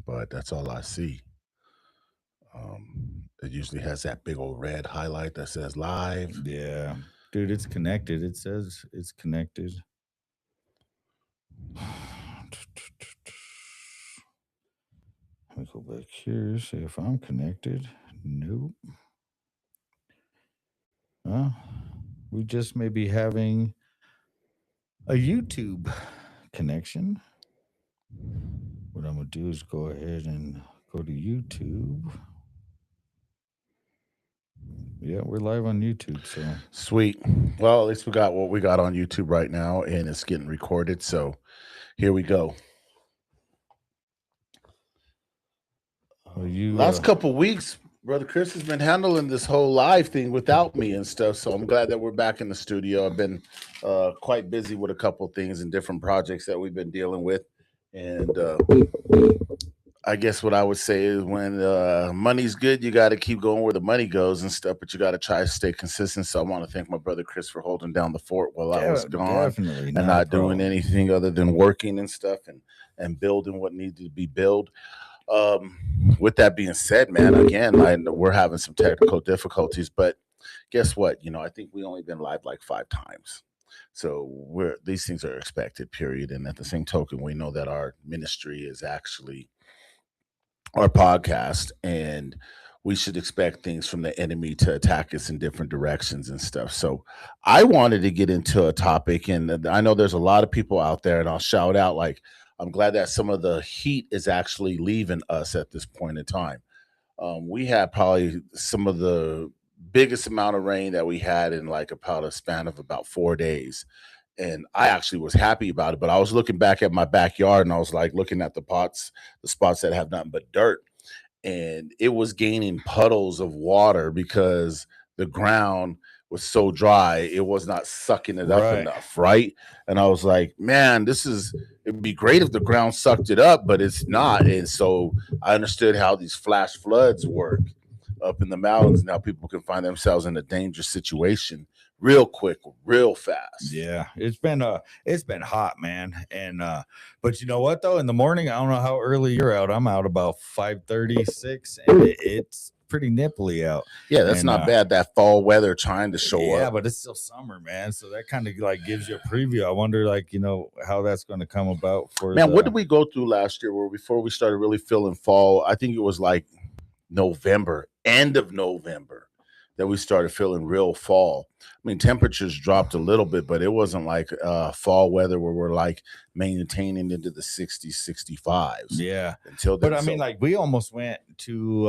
but that's all I see. It usually has that big old red highlight that says live. Yeah. Dude, it's connected. It says it's connected. Let me go back here, see if I'm connected. Nope. We just may be having a YouTube connection. What I'm going to do is go ahead and go to YouTube. Yeah, we're live on YouTube. So Sweet. Well, at least we got what we got on YouTube right now, and it's getting recorded. So here we go. Last couple weeks, Brother Chris has been handling this whole live thing without me and stuff. So I'm glad that we're back in the studio. I've been quite busy with a couple things and different projects that we've been dealing with. And I guess what I would say is when money's good, you got to keep going where the money goes and stuff, but you got to try to stay consistent. So I want to thank my brother Chris for holding down the fort while I was gone definitely and not doing anything other than working and stuff and building what needed to be built. With that being said, man, again, we're having some technical difficulties, but guess what? I think we only been live like 5 times. So these things are expected, period. And at the same token, we know that our ministry is actually our podcast, and we should expect things from the enemy to attack us in different directions and stuff. So I wanted to get into a topic, and I know there's a lot of people out there, and I'll shout out, like, I'm glad that some of the heat is actually leaving us at this point in time. We had probably some of the biggest amount of rain that we had in like about a span of about 4 days. And I actually was happy about it, but I was looking back at my backyard and I was like looking at the spots that have nothing but dirt, and it was gaining puddles of water because the ground was so dry, it was not sucking it up enough, right? And I was like, man, it'd be great if the ground sucked it up, but it's not. And so I understood how these flash floods work up in the mountains and how people can find themselves in a dangerous situation real quick, real fast. Yeah, it's been hot, man. And but you know what though? In the morning, I don't know how early you're out. I'm out about 5:36, and it's pretty nipply out. Yeah, that's not bad. That fall weather trying to show up. Yeah, but it's still summer, man. So that kind of like gives you a preview. I wonder, like, how that's going to come about for man. What did we go through last year? Where before we started really feeling fall, I think it was like November, end of November, that we started feeling real fall. I mean, temperatures dropped a little bit, but it wasn't like fall weather where we're like maintaining into the 60s, 65s. Yeah. Until then, but I mean, like we almost went to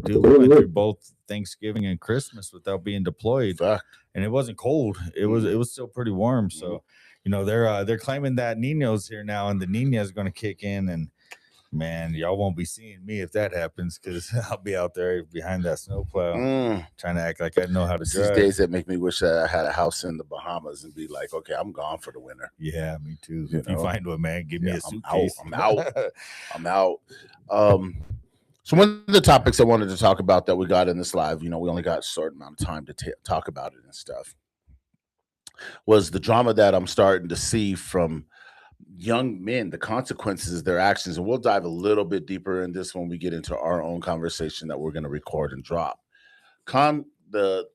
we went through both Thanksgiving and Christmas without being deployed. Fuck. And it wasn't cold. It was still pretty warm. So, they're claiming that Nino's here now, and the Nina is going to kick in, and man, y'all won't be seeing me if that happens, because I'll be out there behind that snowplow trying to act like I know how to drive. These days that make me wish that I had a house in the Bahamas and be like, okay, I'm gone for the winter. Yeah, me too. If you find one, man, give me a suitcase. I'm out. So one of the topics I wanted to talk about that we got in this live, we only got a certain amount of time to talk about it and stuff, was the drama that I'm starting to see from young men, the consequences of their actions. And we'll dive a little bit deeper in this when we get into our own conversation that we're going to record and drop. The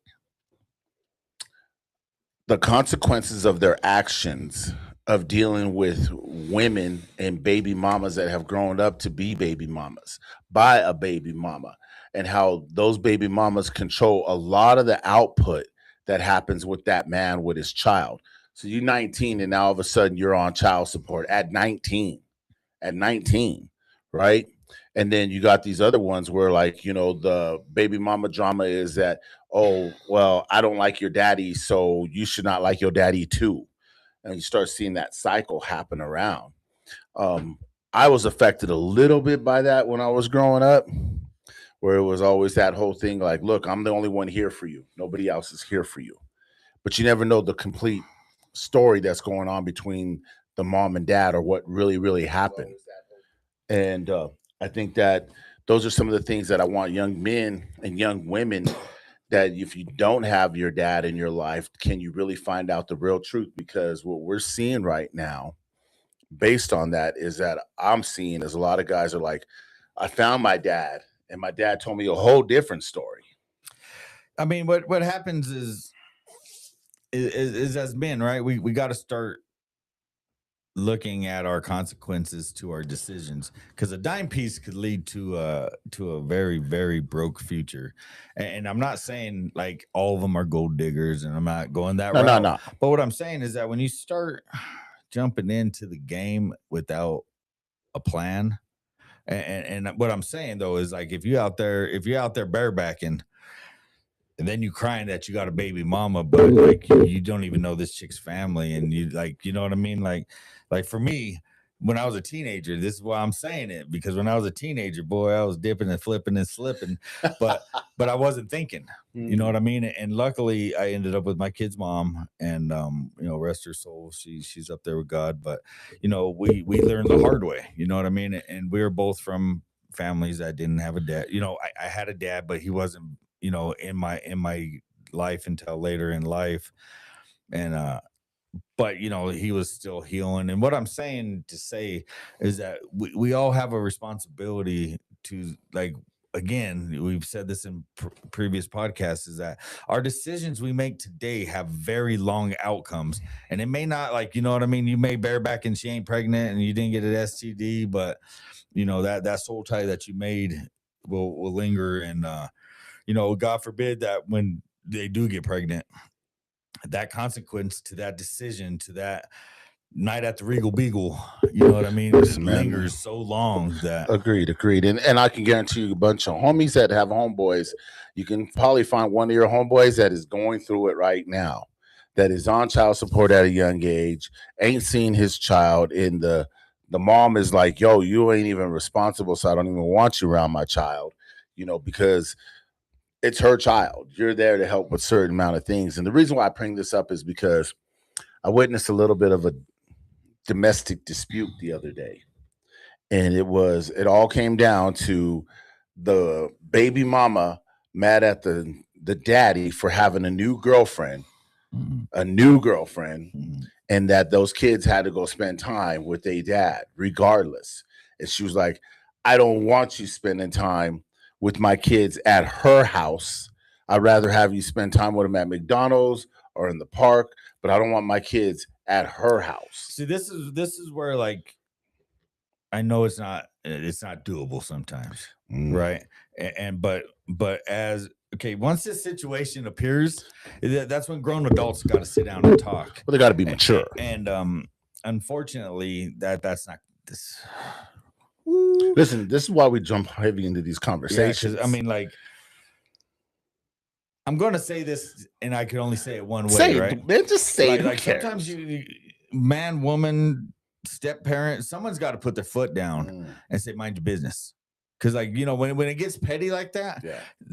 consequences of their actions of dealing with women and baby mamas that have grown up to be baby mamas by a baby mama, and how those baby mamas control a lot of the output that happens with that man with his child. So you're 19 and now all of a sudden you're on child support at 19, right? And then you got these other ones where, like, the baby mama drama is that, oh, well, I don't like your daddy, so you should not like your daddy too. And you start seeing that cycle happen around. I was affected a little bit by that when I was growing up, where it was always that whole thing like, look, I'm the only one here for you. Nobody else is here for you. But you never know the complete story that's going on between the mom and dad, or what really, really happened. And I think that those are some of the things that I want young men and young women, that if you don't have your dad in your life, can you really find out the real truth? Because what we're seeing right now, based on that is that I'm seeing is a lot of guys are like, I found my dad, and my dad told me a whole different story. I mean, what happens is as men, right? We got to start looking at our consequences to our decisions, because a dime piece could lead to a very, very broke future. And I'm not saying like all of them are gold diggers, and I'm not going that route. No. But what I'm saying is that when you start jumping into the game without a plan, and what I'm saying though is like if you're out there barebacking, and then you crying that you got a baby mama, but like you don't even know this chick's family, and you like, you know what I mean? Like for me, when I was a teenager, this is why I'm saying it, because when I was a teenager, boy, I was dipping and flipping and slipping, but I wasn't thinking, you know what I mean? And luckily I ended up with my kid's mom, and you know, rest her soul, she's up there with God. But you know, we learned the hard way, you know what I mean? And we were both from families that didn't have a dad. You know, I had a dad, but he wasn't, you know, in my life until later in life. And but you know, he was still healing. And what I'm saying to say is that we all have a responsibility to, like, again, we've said this in previous podcasts, is that our decisions we make today have very long outcomes. And it may not, like, you know what I mean, you may bareback and she ain't pregnant and you didn't get an STD, but you know, that soul tie that you made will linger. And you know, God forbid that when they do get pregnant, that consequence to that decision, to that night at the Regal Beagle, you know what I mean? Listen, It lingers so long that. Agreed. And I can guarantee you a bunch of homies that have homeboys, you can probably find one of your homeboys that is going through it right now, that is on child support at a young age, ain't seen his child in the mom is like, yo, you ain't even responsible, so I don't even want you around my child, you know, because it's her child. You're there to help with certain amount of things. And the reason why I bring this up is because I witnessed a little bit of a domestic dispute the other day. And it all came down to the baby mama mad at the daddy for having a new girlfriend, and that those kids had to go spend time with their dad regardless. And she was like, I don't want you spending time with my kids at her house. I'd rather have you spend time with them at McDonald's or in the park, but I don't want my kids at her house. See, this is where, like, I know it's not doable sometimes, right? And but as okay, once this situation appears, that's when grown adults got to sit down and talk. Well, they got to be mature. And unfortunately, that's not this. Listen, this is why we jump heavy into these conversations. I mean, like, I'm going to say this, and I can only say it one way, say right? It, man, just say it. Like sometimes you man, woman, step parent, someone's got to put their foot down and say, mind your business. Because, like, you know, when it gets petty like that,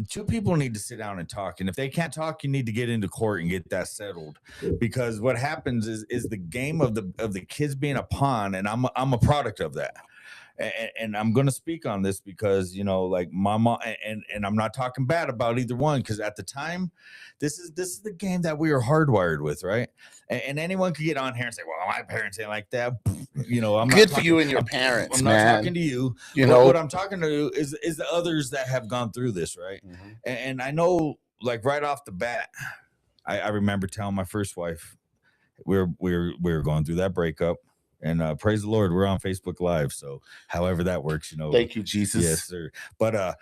two people need to sit down and talk. And if they can't talk, you need to get into court and get that settled. Because what happens is the game of the kids being a pawn, and I'm a product of that. And I'm going to speak on this because, you know, like my mom, and I'm not talking bad about either one, because at the time, this is the game that we were hardwired with, right? And anyone could get on here and say, well, my parents ain't like that. You know, I'm good for you and your parents, I'm man. not talking to you. You know what I'm talking to is the others that have gone through this, right? And I know, like, right off the bat, I remember telling my first wife, we were going through that breakup. And praise the Lord, we're on Facebook Live. So however that works, you know. Thank you, Jesus. Yes, sir. But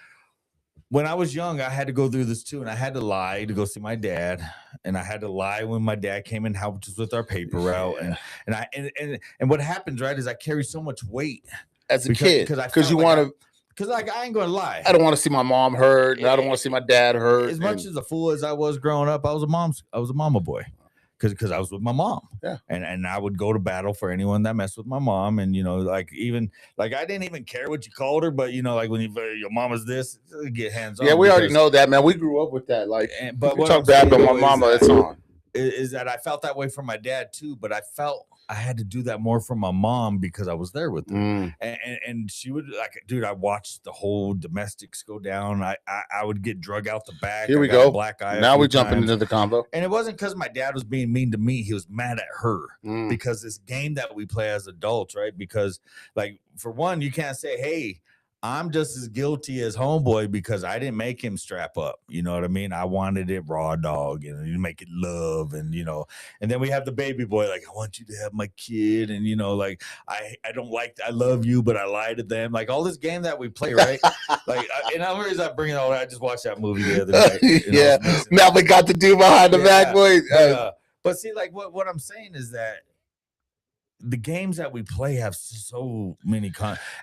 when I was young, I had to go through this too. And I had to lie to go see my dad. And I had to lie when my dad came and helped us with our paper route. And what happens, right, is I carry so much weight as a kid. Because you want to. Because, like, I ain't going to lie. I don't want to see my mom hurt. And I don't want to see my dad hurt. As much as a fool as I was growing up, I was a mama boy. Because I was with my mom, and I would go to battle for anyone that messed with my mom, and you know, like, even like I didn't even care what you called her, but you know, like when your mama's this, get hands on. Yeah, we already know that, man. We grew up with that. Like, but we talk bad about my mama. It's on. Is that I felt that way from my dad too, but I I had to do that more for my mom because I was there with her. And she would like, dude, I watched the whole domestics go down. I would get drug out the back. Here we go. Black eye. Now we're jumping into the combo. And it wasn't because my dad was being mean to me. He was mad at her because this game that we play as adults, right? Because like, for one, you can't say, hey, I'm just as guilty as homeboy because I didn't make him strap up. You know what I mean? I wanted it raw dog and you make it love and, you know, and then we have the baby boy, like, I want you to have my kid. And, you know, like, I don't like, I love you, but I lie to them. Like all this game that we play, right? Like, and the reason I bring it all, I just watched that movie the other night. Yeah. Now we got the dude behind the back, boy. But see, like what I'm saying is that the games that we play have so many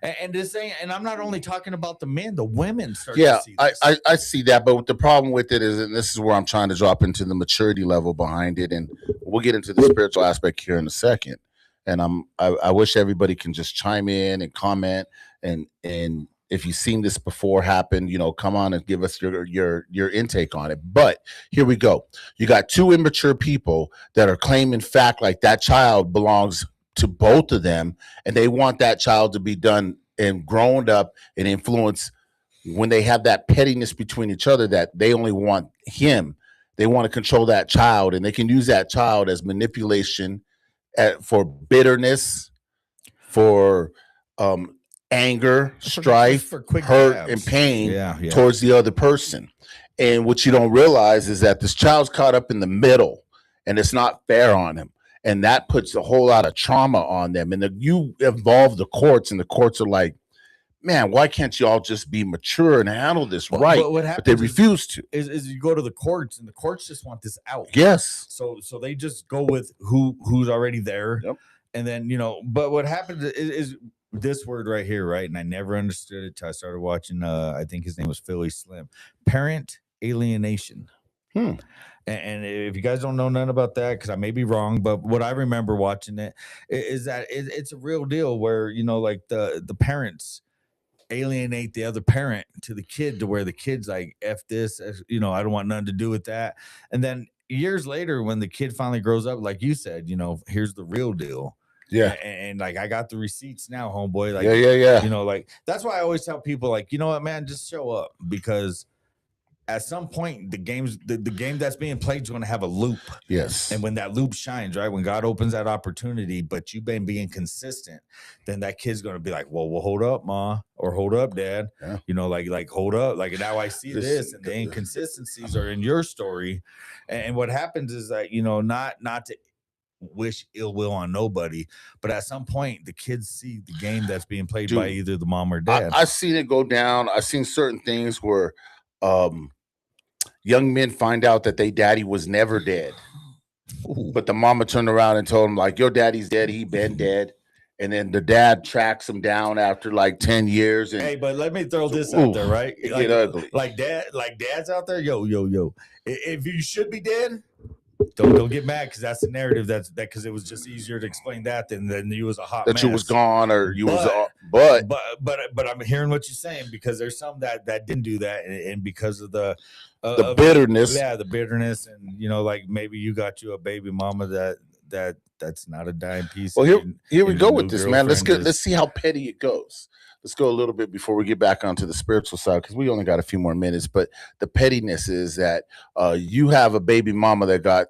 and this thing, and I'm not only talking about the men, the women start to see this. I see that, but the problem with it is, and this is where I'm trying to drop into the maturity level behind it, and we'll get into the spiritual aspect here in a second. And I wish everybody can just chime in and comment, and if you've seen this before happen, you know, come on and give us your intake on it. But here we go. You got two immature people that are claiming fact like that child belongs to both of them, and they want that child to be done and grown up and influenced when they have that pettiness between each other that they only want him. They want to control that child, and they can use that child as manipulation for bitterness, for anger, strife, for quick hurt, grabs. and pain towards the other person. And what you don't realize is that this child's caught up in the middle, and it's not fair on him. And that puts a whole lot of trauma on them. And you involve the courts, and the courts are like, man, why can't you all just be mature and handle this right? But they refuse to. Is you go to the courts, and the courts just want this out. Yes. So they just go with who's already there. Yep. And then, you know, but what happens is this word right here, right? And I never understood it till I started watching, I think his name was Philly Slim. Parent alienation. And if you guys don't know nothing about that, because I may be wrong, but what I remember watching it is that it's a real deal where, you know, like the parents alienate the other parent to the kid, to where the kid's like, F this, you know, I don't want nothing to do with that. And then years later, when the kid finally grows up, like you said, you know, here's the real deal. Yeah. And like, I got the receipts now, homeboy. Like, yeah. You know, like, that's why I always tell people, like, you know what, man, just show up, because at some point, the game that's being played is going to have a loop. Yes. And when that loop shines, right, when God opens that opportunity, but you've been being consistent, then that kid's going to be like, well, hold up, ma, or hold up, dad. Yeah. You know, like hold up. Like, now I see this, and the inconsistencies are in your story. And what happens is that, you know, not to wish ill will on nobody, but at some point, the kids see the game that's being played by either the mom or dad. I've seen it go down. I've seen certain things where young men find out that their daddy was never dead. Ooh. But the mama turned around and told him, like, your daddy's dead. He been dead. And then the dad tracks him down after like 10 years. And, hey, but let me throw this out there, right? It get ugly. Like dads out there, yo. If you should be dead, don't get mad, because that's the narrative. That's because it was just easier to explain that than you was a hot mess. You was gone, or you but I'm hearing what you're saying, because there's some that didn't do that, and because of the bitterness. The bitterness, and you know, like, maybe you got you a baby mama that's not a dime piece. Well, here we go with this, man. Let's see how petty it goes. Let's go a little bit before we get back onto the spiritual side, because we only got a few more minutes. But the pettiness is that you have a baby mama that got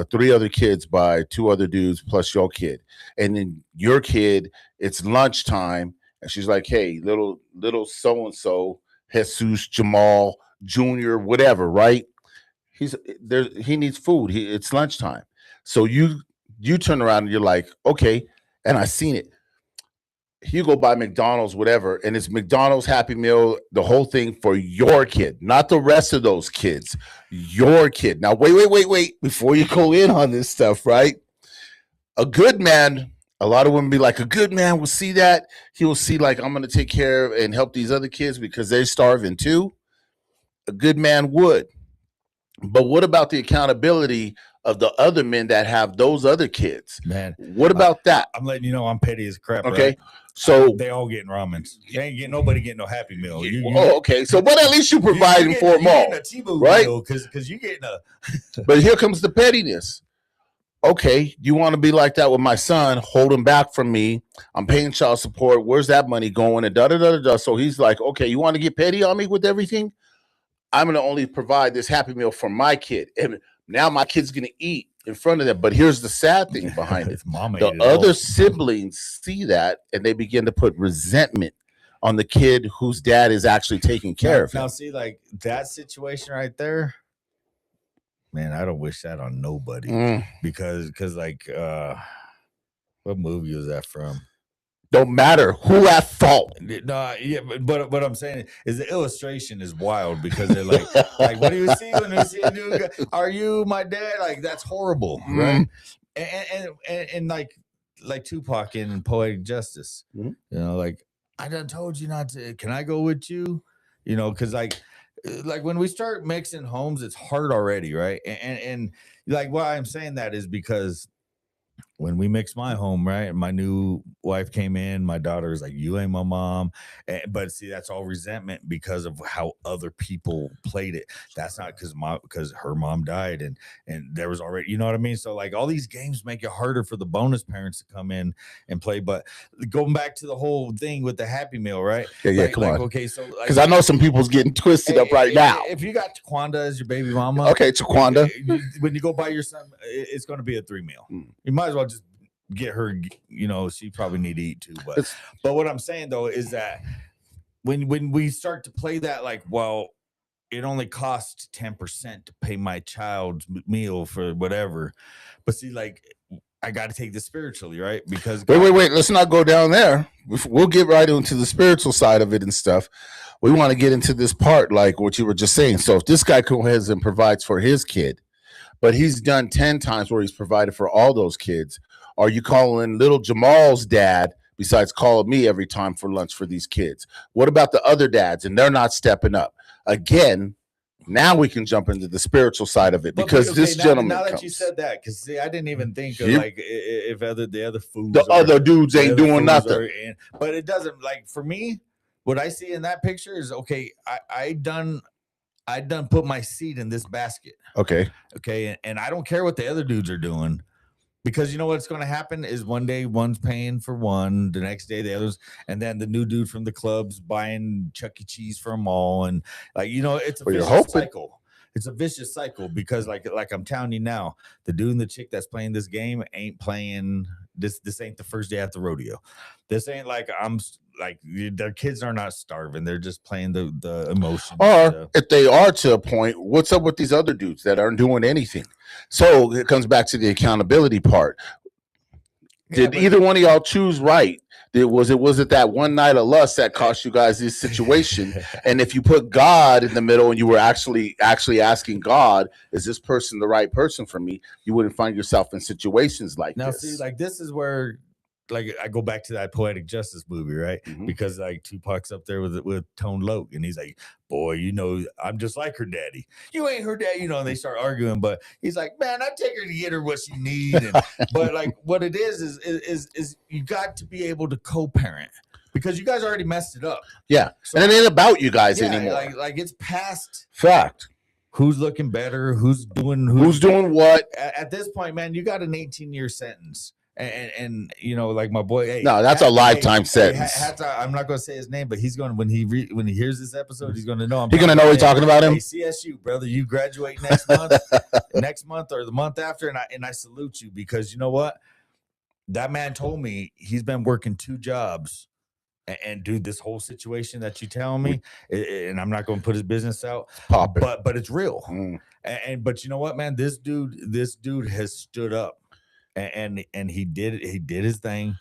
3 other kids by 2 other dudes plus your kid. And then your kid, it's lunchtime, and she's like, hey, little so-and-so, Jesus, Jamal, Junior, whatever, right? He needs food. It's lunchtime. So you turn around and you're like, okay, and I seen it. You go buy McDonald's, whatever, and it's McDonald's Happy Meal, the whole thing for your kid, not the rest of those kids, your kid. Now, wait, before you go in on this stuff, right? A good man, a lot of women be like, a good man will see that. He will see, like, I'm going to take care of and help these other kids because they're starving too. A good man would. But what about the accountability of the other men that have those other kids? Man, what about that? I'm letting you know I'm petty as crap. Okay. Right? So they all getting ramens. You ain't getting nobody getting no Happy Meal. Okay. So, but at least you providing for them all, right? Because you getting a. But here comes the pettiness. okay, you want to be like that with my son, hold him back from me. I'm paying child support. Where's that money going? And da da da da da. So he's like, okay, you want to get petty on me with everything? I'm going to only provide this Happy Meal for my kid. And now my kid's going to eat in front of them. But here's the sad thing behind it. The other siblings see that and they begin to put resentment on the kid whose dad is actually taking care of him. Now, see, like that situation right there, man, I don't wish that on nobody. Because like, what movie was that from? Don't matter who at fault. No, yeah, but what I'm saying is the illustration is wild because they're like what do you see when you see a new guy? Are you my dad? Like that's horrible, right? And like Tupac in Poetic Justice, you know, like I done told you not to. Can I go with you? You know, because like when we start mixing homes, it's hard already, right? And like why I'm saying that is because when we mixed my home, right, my new wife came in, my daughter was like, you ain't my mom. But see, that's all resentment because of how other people played it. That's not because her mom died and there was already, you know what I mean? So like all these games make it harder for the bonus parents to come in and play. But going back to the whole thing with the Happy Meal, right? Yeah, come on. Okay, so because I know some people's getting twisted up right now. If you got Taquanda as your baby mama, okay, Taquanda, when you go buy your son, it's going to be a 3 meal. You might as well just get her, you know, she probably need to eat too. But what I'm saying though is that when we start to play that, like, well, it only costs 10% to pay my child's meal for whatever. But see, like, I got to take this spiritually, right? Because wait, let's not go down there. We'll get right into the spiritual side of it and stuff. We want to get into this part, like what you were just saying. So if this guy goes and provides for his kid, but he's done 10 times where he's provided for all those kids, are you calling little Jamal's dad besides calling me every time for lunch for these kids? What about the other dads? And they're not stepping up. Again, now we can jump into the spiritual side of it because this gentleman. Now that you said that, because see, I didn't even think of like if the other fools, the other dudes ain't doing nothing. But it doesn't, like, for me, what I see in that picture is okay. I done put my seed in this basket. Okay, and I don't care what the other dudes are doing. Because you know what's going to happen is one day one's paying for one, the next day the others, and then the new dude from the club's buying Chuck E. Cheese for them all, and like, you know, it's a vicious cycle. It's a vicious cycle because like I'm telling you now, the dude and the chick that's playing this game ain't playing this. This ain't the first day at the rodeo. This ain't like their kids are not starving. They're just playing the emotion. Or if they are to a point, what's up with these other dudes that aren't doing anything? So it comes back to the accountability part. Did either one of y'all choose right? Was it that one night of lust that cost you guys this situation? And if you put God in the middle and you were actually asking God, is this person the right person for me? You wouldn't find yourself in situations like this. Now, see, like this is where, like, I go back to that Poetic Justice movie, right? Because like Tupac's up there with Tone Loc, and he's like, "Boy, you know, I'm just like her daddy. You ain't her daddy," you know. And they start arguing, but he's like, "Man, I take her to get her what she needs." But like, what it is you got to be able to co-parent because you guys already messed it up. Yeah, so, and it ain't about you guys anymore. Like it's past fact. Who's looking better? Who's doing what? At this point, man, you got an 18-year sentence. And you know, like my boy, hey, no, that's a lifetime sentence. I'm not going to say his name, but he's going when he hears this episode, he's going to know. He's going to know we're talking about him. Hey, CSU, brother, you graduate next month or the month after, and I salute you because you know what? That man told me he's been working 2 jobs, and dude, this whole situation that you telling me, and I'm not going to put his business out, but it's real. But you know what, man? This dude has stood up. And he did his thing,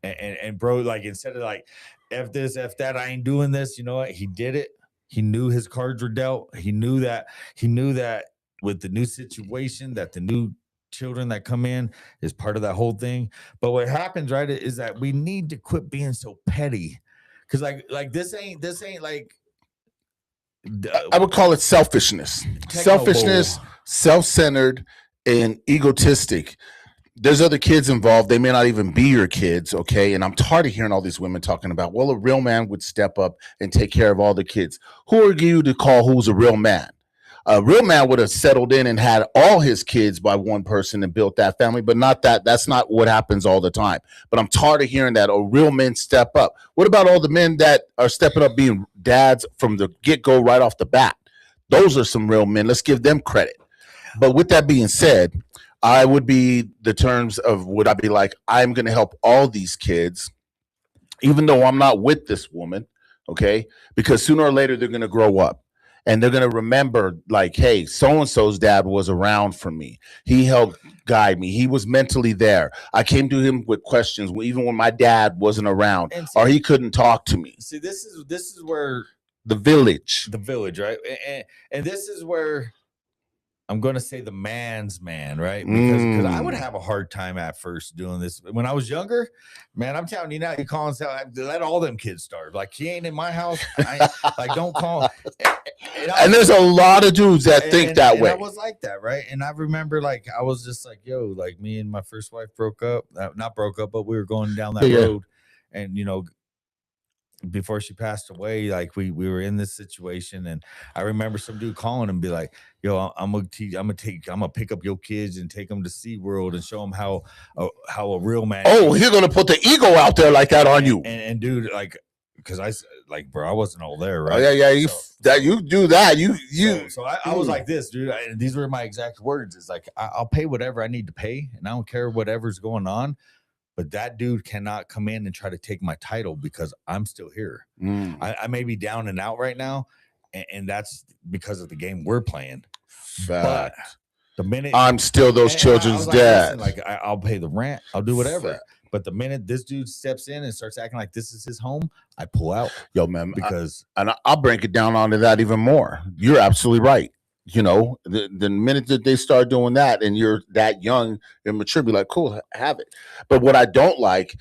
and bro, like instead of like F this, F that, I ain't doing this, you know what? He did it. He knew his cards were dealt. He knew that with the new situation, that the new children that come in is part of that whole thing. But what happens, right, is that we need to quit being so petty, because like this ain't like I would call it selfishness, self-centered, and egotistic. There's other kids involved. They may not even be your kids, okay? And I'm tired of hearing all these women talking about, well, a real man would step up and take care of all the kids. Who are you to call who's a real man? A real man would have settled in and had all his kids by one person and built that family, but not that. That's not what happens all the time. But I'm tired of hearing that. Oh, real men step up. What about all the men that are stepping up being dads from the get go right off the bat? Those are some real men. Let's give them credit. But with that being said, I would be the terms of would I be like, I'm going to help all these kids, even though I'm not with this woman, okay? Because sooner or later they're going to grow up and they're going to remember, like, hey, so and so's dad was around for me. He helped guide me. He was mentally there. I came to him with questions even when my dad wasn't around or he couldn't talk to me. See, this is where the village, right? And this is where I'm going to say the man's man, right? Because I would have a hard time at first doing this. When I was younger, man, I'm telling you now, you call and say, let all them kids starve. Like, he ain't in my house. Like, don't call. And there's a lot of dudes that think that way. I was like that, right? And I remember, like, I was just like, yo, like, me and my first wife broke up. Not broke up, but we were going down that road. And, you know, before she passed away, like we were in this situation, and I remember some dude calling and be like, "Yo, I'm gonna pick up your kids and take them to SeaWorld and show them how a real man." Oh, he's gonna put the ego out there like that on you, and dude, like, because bro, I wasn't all there, right? Oh, yeah. You do that, you. So I was like this, dude. And these were my exact words. It's like I'll pay whatever I need to pay, and I don't care whatever's going on. But that dude cannot come in and try to take my title because I'm still here. I may be down and out right now, and that's because of the game we're playing. But the minute I'm still those children's dad, like I'll pay the rent, I'll do whatever. But the minute this dude steps in and starts acting like this is his home, I pull out. Yo, man, because I'll break it down onto that even more. You're absolutely right. You know, the minute that they start doing that and you're that young and mature, be like, cool, have it. But what I don't like,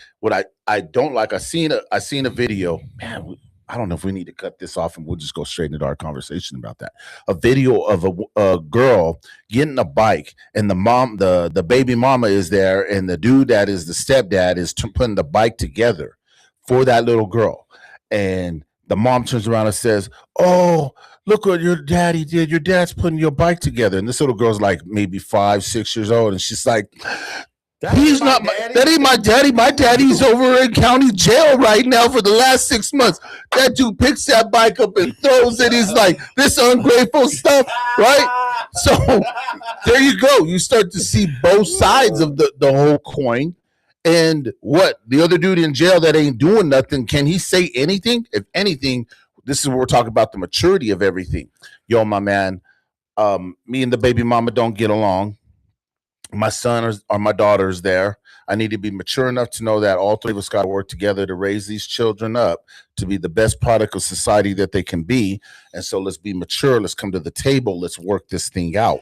I seen a video, man, I don't know if we need to cut this off and we'll just go straight into our conversation about that. A video of a girl getting a bike and the baby mama is there and the dude that is the stepdad is putting the bike together for that little girl. And the mom turns around and says, "Oh, look what your daddy did. Your dad's putting your bike together." And this little girl's like maybe 5, 6 years old. And she's like, he's not that ain't my daddy. My daddy's over in county jail right now for the last 6 months. That dude picks that bike up and throws it. He's like, this ungrateful stuff, right? So there you go. You start to see both sides of the whole coin. And what the other dude in jail that ain't doing nothing, can he say anything? If anything, this is where we're talking about the maturity of everything. Yo, my man, me and the baby mama don't get along. My son or my daughter's there. I need to be mature enough to know that all three of us got to work together to raise these children up to be the best product of society that they can be. And so let's be mature. Let's come to the table. Let's work this thing out.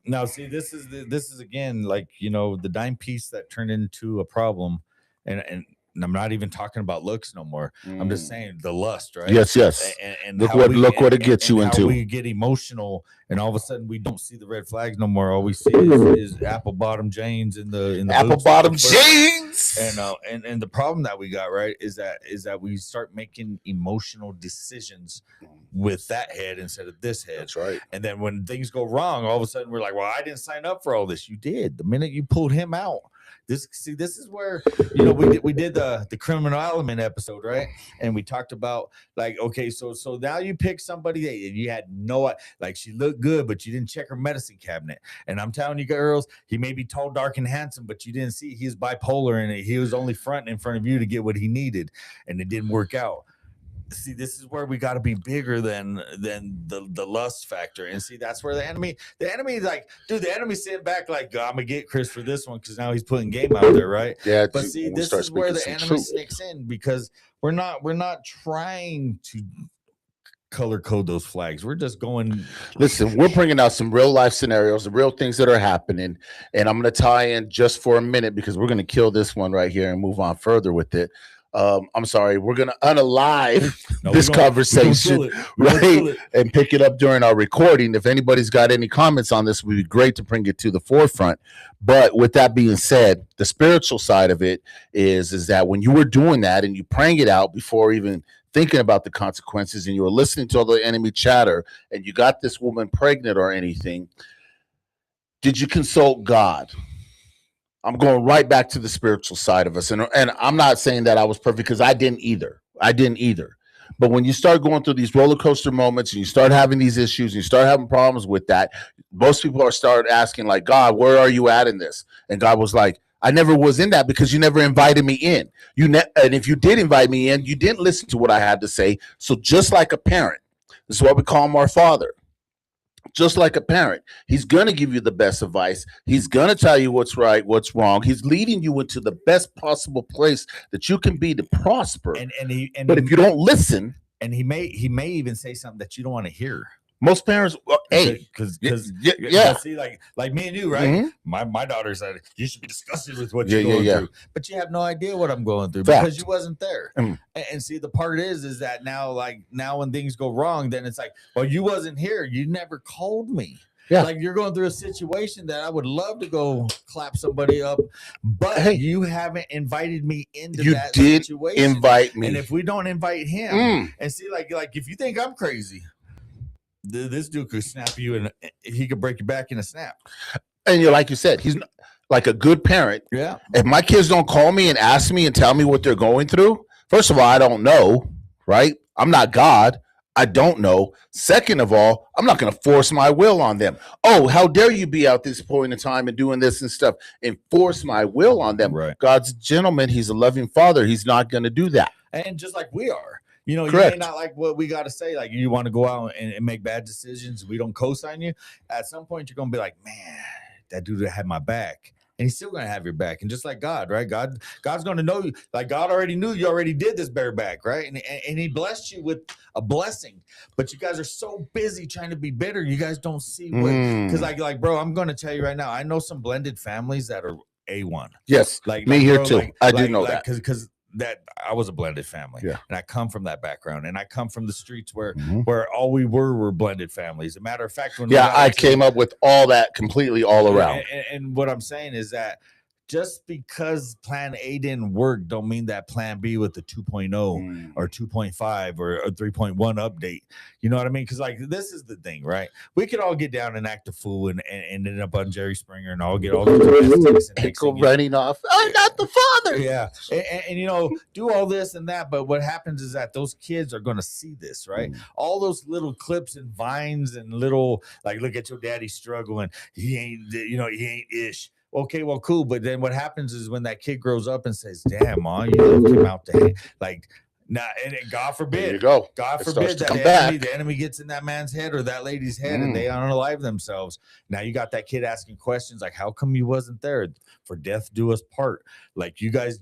Now, see, this is again, like, you know, the dime piece that turned into a problem, and I'm not even talking about looks no more. I'm just saying the lust, right? Yes. And look what it gets you into. We get emotional, and all of a sudden we don't see the red flags no more. All we see is apple bottom jeans in the apple bottom jeans. And the problem that we got, right, is that we start making emotional decisions with that head instead of this head. That's right. And then when things go wrong, all of a sudden we're like, well, I didn't sign up for all this. You did. The minute you pulled him out. This is where, you know, we did the criminal element episode, right? And we talked about, like, okay, so now you pick somebody that you had like, she looked good, but you didn't check her medicine cabinet. And I'm telling you, girls, he may be tall, dark, and handsome, but you didn't see he's bipolar, and he was only fronting in front of you to get what he needed, and it didn't work out. See, this is where we got to be bigger than the lust factor. And see, that's where the enemy is like, dude, the enemy's sitting back like, I'm gonna get Chris for this one because now he's putting game out there, right? Yeah. But see, this is where the enemy sneaks in, because we're not trying to color code those flags. We're just going. Listen, we're bringing out some real life scenarios, the real things that are happening, and I'm gonna tie in just for a minute because we're gonna kill this one right here and move on further with it. I'm sorry, we're going to unalive this conversation, right? And pick it up during our recording. If anybody's got any comments on this, it would be great to bring it to the forefront. But with that being said, the spiritual side of it is that when you were doing that and you praying it out before even thinking about the consequences and you were listening to all the enemy chatter and you got this woman pregnant or anything, did you consult God? I'm going right back to the spiritual side of us. And I'm not saying that I was perfect because I didn't either. But when you start going through these roller coaster moments and you start having these issues and you start having problems with that, most people are start asking like, God, where are you at in this? And God was like, I never was in that because you never invited me in. And if you did invite me in, you didn't listen to what I had to say. So just like a parent, this is what we call him our father. Just like a parent, he's going to give you the best advice. He's going to tell you what's right, what's wrong. He's leading you into the best possible place that you can be to prosper. But if you don't listen, and he may even say something that you don't want to hear. Most parents, because see, like me and you, right? My daughter said you should be disgusted with what you're going through, but you have no idea what I'm going through because you wasn't there. And see, the part is that now when things go wrong, then it's like, well, you wasn't here, you never called me. Yeah, like you're going through a situation that I would love to go clap somebody up, but you haven't invited me into that situation. You did invite me, and if we don't invite him, and see, like if you think I'm crazy, this dude could snap you and he could break your back in a snap. And like you said, he's like a good parent. Yeah. If my kids don't call me and ask me and tell me what they're going through, first of all, I don't know, right? I'm not God. I don't know. Second of all, I'm not going to force my will on them. Oh, how dare you be out this point in time and doing this and stuff and force my will on them. Right. God's a gentleman. He's a loving father. He's not going to do that. And just like we are. You know, Correct. You may not like what we got to say. Like you want to go out and make bad decisions. We don't co-sign you. At some point, you're going to be like, man, that dude had my back. And he's still going to have your back. And just like God, right? God's going to know you. Like God already knew you already did this bareback, right? And he blessed you with a blessing. But you guys are so busy trying to be bitter. You guys don't see what, because like, bro, I'm going to tell you right now, I know some blended families that are A1. Yes. Like me here too. I do know that. Because that I was a blended family, and I come from that background, and I come from the streets where all we were blended families. As a matter of fact, when I came up with all that completely all around. And what I'm saying is that just because plan A didn't work don't mean that plan B with the 2.0 or 2.5 or a 3.1 update. You know what I mean? Because like this is the thing, right? We could all get down and act a fool and end up on Jerry Springer and all get all the go running off. I'm not the father. Yeah. And you know, do all this and that. But what happens is that those kids are going to see this, right? All those little clips and vines and little like, look at your daddy struggling. He ain't ish. Okay, well, cool. But then what happens is when that kid grows up and says, damn, Mom, you left him out there. Like, nah, and God forbid. There you go. God forbid that the enemy gets in that man's head or that lady's head and they unalive themselves. Now you got that kid asking questions like, how come you wasn't there? For death do us part. Like you guys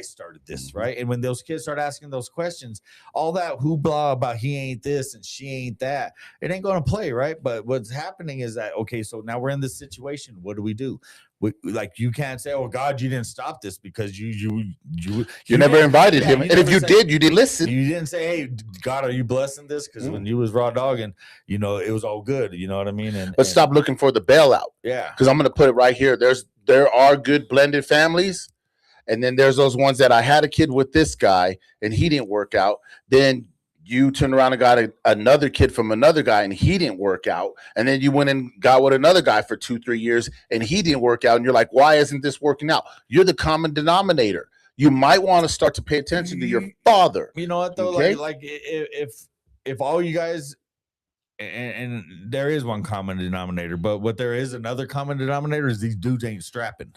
started this, right? And when those kids start asking those questions, all that hoopla about he ain't this and she ain't that, it ain't going to play, right? But what's happening is that, okay, so now we're in this situation. What do? Like you can't say, oh God, you didn't stop this because you never invited him, and if you did, you didn't listen. You didn't say, hey God, are you blessing this? Because when you was raw dogging, you know it was all good. You know what I mean? But stop looking for the bailout. Yeah, because I'm going to put it right here. There are good blended families, and then there's those ones that I had a kid with this guy and he didn't work out. Then you turned around and got another kid from another guy and he didn't work out. And then you went and got with another guy for 2-3 years and he didn't work out. And you're like, why isn't this working out? You're the common denominator. You might want to start to pay attention to your father. You know what though? Okay? Like if all you guys, and there is one common denominator, but what there is another common denominator is these dudes ain't strapping.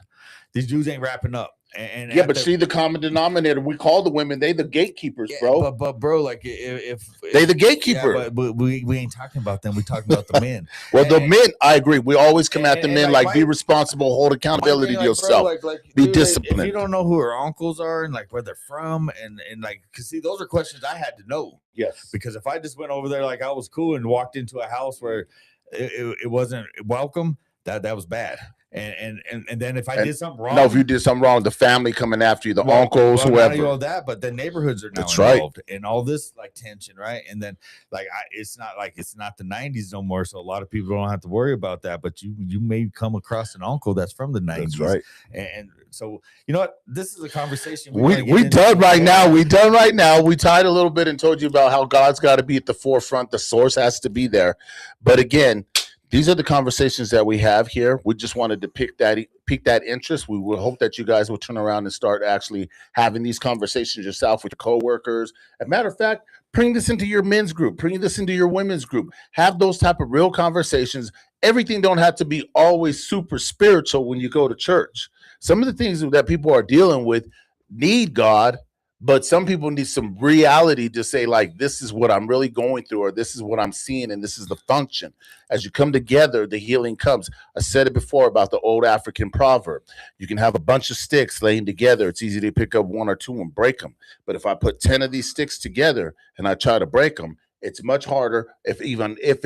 These dudes ain't wrapping up. And but see the common denominator. We call the women, they the gatekeepers, bro. But bro, like if they the gatekeeper, but we ain't talking about them. We talking about the men. Well, the men, I agree. We always come at the men like be responsible, hold accountability to yourself, bro, be disciplined. If you don't know who our uncles are and like where they're from, and like, cause see, those are questions I had to know. Yes, because if I just went over there like I was cool and walked into a house where it wasn't welcome, that was bad. And then if I did something wrong, if you did something wrong, the family coming after you, the uncles, whoever, all that, but the neighborhoods are now That's involved and all this like tension, right? And then like it's not the 90s no more, so a lot of people don't have to worry about that. But you may come across an uncle that's from the 90s, that's right? And So you know what? This is a conversation we done right now. We done right now. We tied a little bit and told you about how God's got to be at the forefront. The source has to be there. But again, these are the conversations that we have here. We just wanted to pique that interest. We will hope that you guys will turn around and start actually having these conversations yourself with your coworkers. As a matter of fact, bring this into your men's group, bring this into your women's group. Have those type of real conversations. Everything don't have to be always super spiritual when you go to church. Some of the things that people are dealing with need God, but some people need some reality to say, like, this is what I'm really going through, or this is what I'm seeing, and this is the function. As you come together, the healing comes. I said it before about the old African proverb. You can have a bunch of sticks laying together. It's easy to pick up one or two and break them. But if I put 10 of these sticks together and I try to break them, it's much harder, even if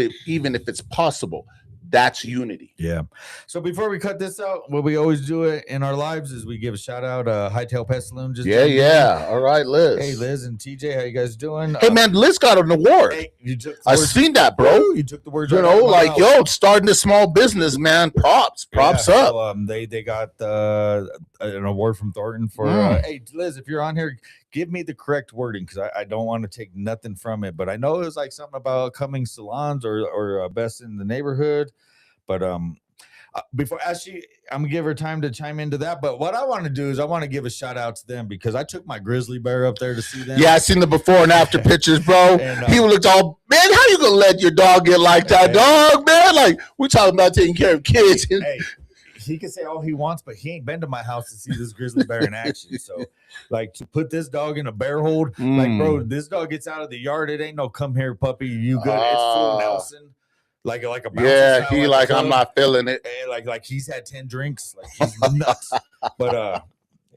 it's possible. That's unity. Yeah. So before we cut this out, what we always do it in our lives is we give a shout out. Hightail Pet Saloon. Yeah. All right, Liz. Hey, Liz and TJ, how you guys doing? Hey, man, Liz got an award. Hey, I seen that, bro. You took the words. Starting a small business, man. Props up. So, they got an award from Thornton for. Hey, Liz, if you're on here, give me the correct wording because I don't want to take nothing from it. But I know it was like something about coming salons or best in the neighborhood. But before actually, I'm gonna give her time to chime into that. But what I want to do is I want to give a shout out to them because I took my grizzly bear up there to see them. Yeah, I seen the before and after pictures, bro. And, he looked all, man, how you gonna let your dog get like that, dog, man? Like, we're talking about taking care of kids. Hey, he can say all he wants, but he ain't been to my house to see this grizzly bear in action. So, like, to put this dog in a bear hold, like, bro, this dog gets out of the yard. It ain't no come here, puppy. You good? It's full Nelson. Like a he like I'm not feeling it. Like he's had 10 drinks. Like he's nuts. But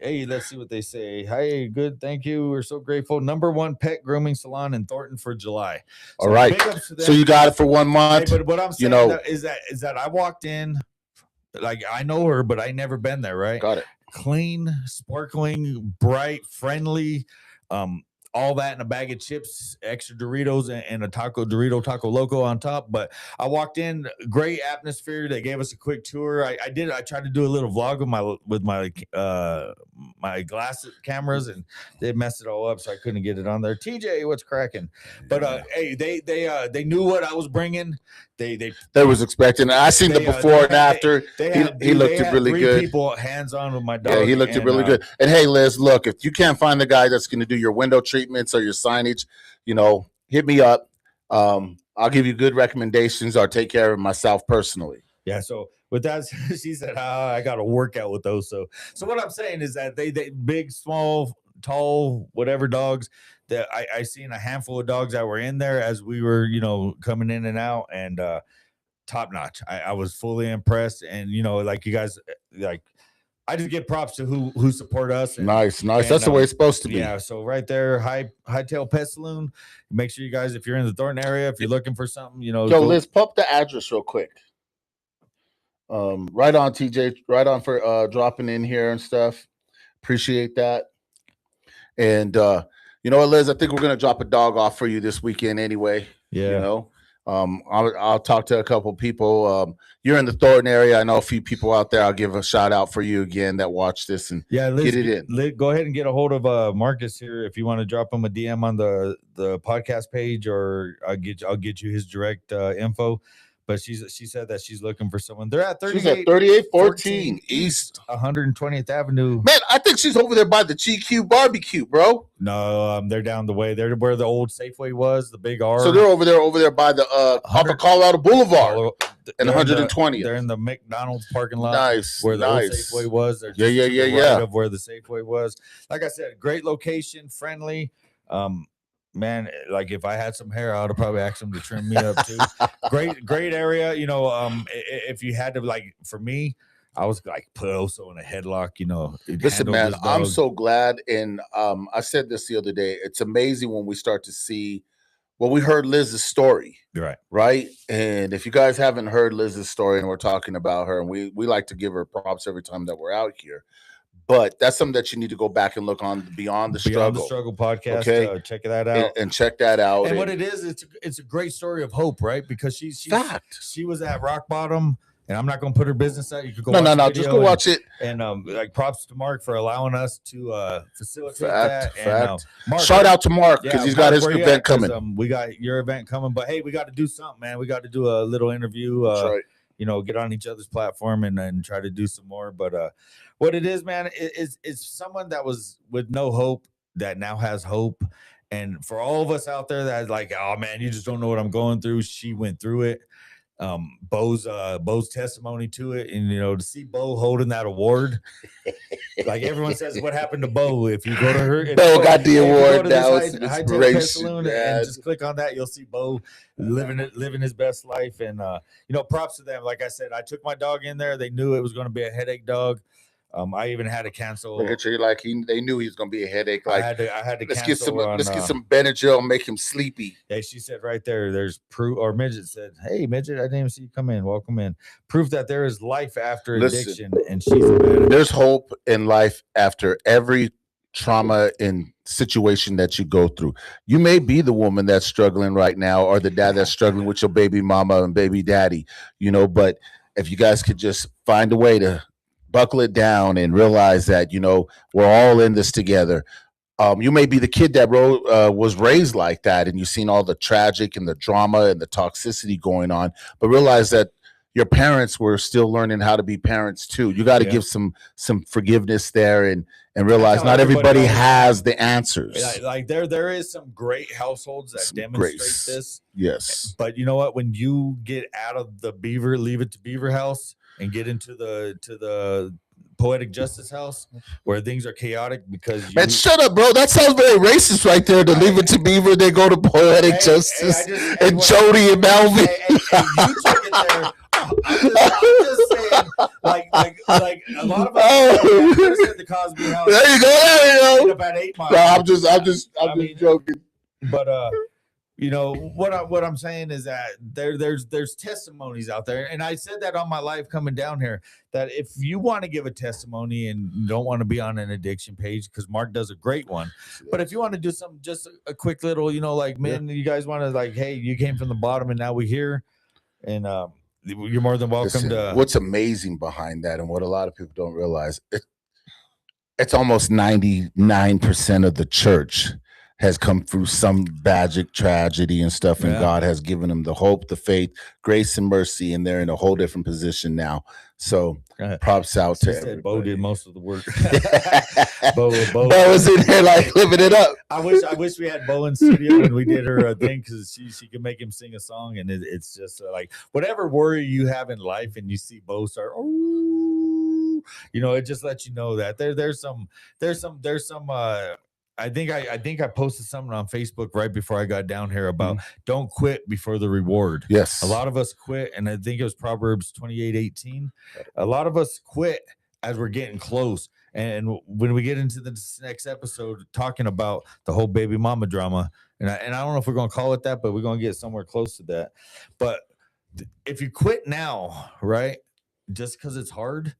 hey, let's see what they say. Hey, good, thank you. We're so grateful. #1 pet grooming salon in Thornton for July. So all right. So you got it for 1 month. Hey, but what I'm saying is that I walked in, like I know her, but I never been there. Right? Got it. Clean, sparkling, bright, friendly. All that in a bag of chips, extra Doritos, and a Dorito Taco Loco on top. But I walked in, great atmosphere. They gave us a quick tour. I tried to do a little vlog with my glasses cameras, and they messed it all up, so I couldn't get it on there. TJ, what's cracking? But hey, they knew what I was bringing. They was expecting. I seen the before and after. He looked really good. People hands on with my dog. Yeah, he looked really good. And hey, Liz, look, if you can't find the guy that's going to do your window treatments or your signage, hit me up. I'll give you good recommendations or take care of it myself personally. Yeah. So with that, she said, I got to work out with those. So what I'm saying is that they big, small, tall, whatever dogs that I seen a handful of dogs that were in there as we were, coming in and out, and top notch. I was fully impressed. And, like you guys, like, I just give props to who support us. Nice. That's the way it's supposed to be. Yeah. So right there, Hightail Pet Saloon. Make sure you guys, if you're in the Thornton area, if you're looking for something, Liz, pop the address real quick. Right on, TJ. Right on for dropping in here and stuff. Appreciate that. And you know what, Liz? I think we're gonna drop a dog off for you this weekend anyway. Yeah. I'll talk to a couple people. You're in the Thornton area. I know a few people out there. I'll give a shout out for you again that watch this and Liz, get it in. Go ahead and get a hold of Marcus here if you want to drop him a DM on the podcast page, or I'll get you his direct info. But she said that she's looking for someone. They're at 3814 East 120th Avenue. Man, I think she's over there by the GQ barbecue, bro. No, they're down the way. They're where the old Safeway was, the big R. So they're over there by the Upper Colorado Boulevard and 120th. They're in the McDonald's parking lot. Nice, where the old Safeway was. They're just right of where the Safeway was. Like I said, great location, friendly. Man, like if I had some hair, I would have probably asked them to trim me up too. Great area. If you had to, like, for me, I was like put Oso in a headlock. Listen, man, I'm so glad. And I said this the other day. It's amazing when we start to see. Well, we heard Liz's story, right? And if you guys haven't heard Liz's story, and we're talking about her, and we like to give her props every time that we're out here. But that's something that you need to go back and look on Beyond the Struggle podcast. Okay, check that out and check that out. And what it is, it's a great story of hope, right? Because she was at rock bottom, And I'm not going to put her business out. You could go No, watch the just video go watch it. And like props to Mark for allowing us to facilitate Fact. And Mark, shout out to Mark because he's got his event coming. We got your event coming, but hey, we got to do something, man. We got to do a little interview. That's right. You know, get on each other's platform and try to do some more. But what it is, man, is someone that was with no hope that now has hope. And for all of us out there that's like, oh man, you just don't know what I'm going through. She went through it. Bo's testimony to it, and you know, to see Bo holding that award, like everyone says, what happened to Bo? If you go to her, Bo got the award. That was inspiration. And just click on that, you'll see Bo living his best life. And you know, props to them. Like I said, I took my dog in there. They knew it was going to be a headache dog. I even had to cancel. Look at you, like they knew he was gonna be a headache. Like I had to let's cancel. Let's get some Benadryl and make him sleepy. Yeah, she said right there. There's proof. Or Midget said, "Hey, Midget, I didn't even see you come in. Welcome in. Proof that there is life after addiction." And she's there's hope in life after every trauma and situation that you go through. You may be the woman that's struggling right now, or the dad that's struggling with your baby mama and baby daddy. You know, but if you guys could just find a way to buckle it down and realize that, you know, we're all in this together. You may be the kid that was raised like that, and you've seen all the tragic and the drama and the toxicity going on, but realize that your parents were still learning how to be parents too. You got to give some forgiveness there and realize not everybody has the answers. Like there is some great households that demonstrate this. Yes. But you know what? When you get out of the Leave It to Beaver house and get into the Poetic Justice house where things are chaotic because man, shut up, bro. That sounds very racist right there. To Leave It to Beaver, they go to Poetic Justice and Jody and Melvin. You took it there. I'm just saying, like a lot of us said the Cosby house. There you go. About 8 miles. No, I'm just joking. But you know what I'm saying is that there's testimonies out there, and I said that on my live coming down here, that if you want to give a testimony and don't want to be on an addiction page, because Mark does a great one, but if you want to do something, just a quick little, you know, like, man, you guys want to, like, hey, you came from the bottom and now we're here, and you're more than welcome. To what's amazing behind that, and what a lot of people don't realize, it's almost 99% of the church has come through some tragic tragedy and stuff, and God has given them the hope, the faith, grace, and mercy, and they're in a whole different position now. So props out to everybody. Bo did most of the work. Bo was in there like living it up. I wish we had Bo in studio when we did her thing, because she could make him sing a song, and it's just like whatever worry you have in life, and you see Bo start, you know, it just lets you know that there's some. I think I posted something on Facebook right before I got down here about don't quit before the reward. Yes. A lot of us quit, and I think it was Proverbs 28:18. A lot of us quit as we're getting close. And when we get into this next episode talking about the whole baby mama drama, and I don't know if we're going to call it that, but we're going to get somewhere close to that. But if you quit now, right, just because it's hard.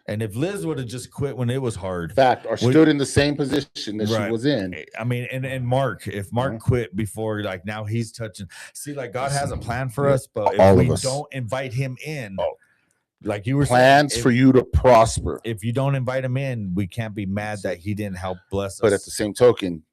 And if Liz would have just quit when it was hard, or stood in the same position that she was in. I mean, and Mark, if Mark quit before, like, now he's touching. See, like, God has a plan for us, but if we don't invite him in, like you were saying, plans for you to prosper. If you don't invite him in, we can't be mad that he didn't help bless us. But at the same token,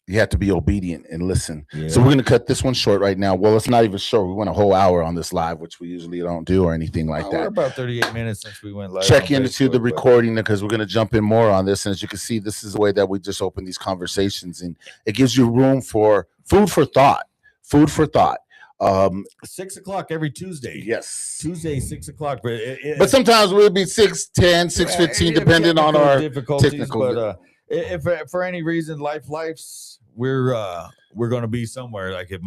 you have to be obedient and listen. So we're going to cut this one short right now. Well, it's not even short. We went a whole hour on this live, which we usually don't do or anything like that. We're about 38 minutes since we went live. Check into the recording because we're going to jump in more on this. And as you can see, this is the way that we just open these conversations, and it gives you room for food for thought. 6 o'clock every Tuesday. Yes. Tuesday, 6 o'clock. But sometimes we'll be 6:10, 6:15, depending on our technical. But if for any reason life's, we're going to be somewhere. Like if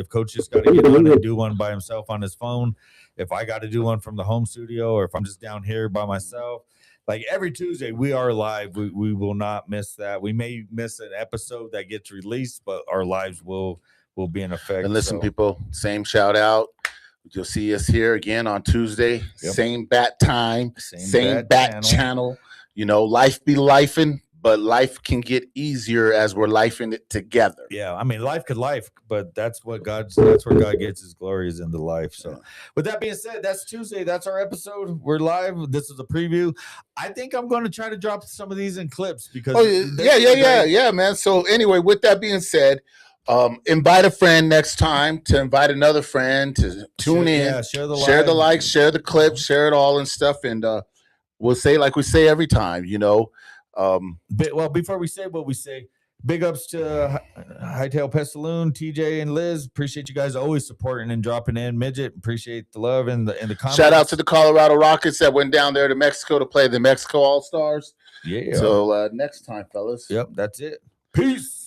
Coach has got to get on and do one by himself on his phone, if I got to do one from the home studio, or if I'm just down here by myself, like every Tuesday we are live. We will not miss that. We may miss an episode that gets released, but our lives will be in effect. And listen, people, same shout out. You'll see us here again on Tuesday, same bat time, same bat channel. You know, life be lifing. but life can get easier as we're lifing it together. Yeah, I mean, life could life, but that's where God gets his glory is in the life. So, with that being said, that's Tuesday. That's our episode. We're live. This is a preview. I think I'm going to try to drop some of these in clips because yeah, man. So anyway, with that being said, invite a friend next time to invite another friend to tune in, share the likes, share the clips, share it all and stuff, and we'll say like we say every time, you know. Well, before we say what we say, big ups to Hightail Pest Saloon, TJ and Liz. Appreciate you guys always supporting and dropping in. Midget, appreciate the love and the comments. Shout out to the Colorado Rockets that went down there to Mexico to play the Mexico All-Stars. Yeah. So next time, fellas. Yep, that's it. Peace.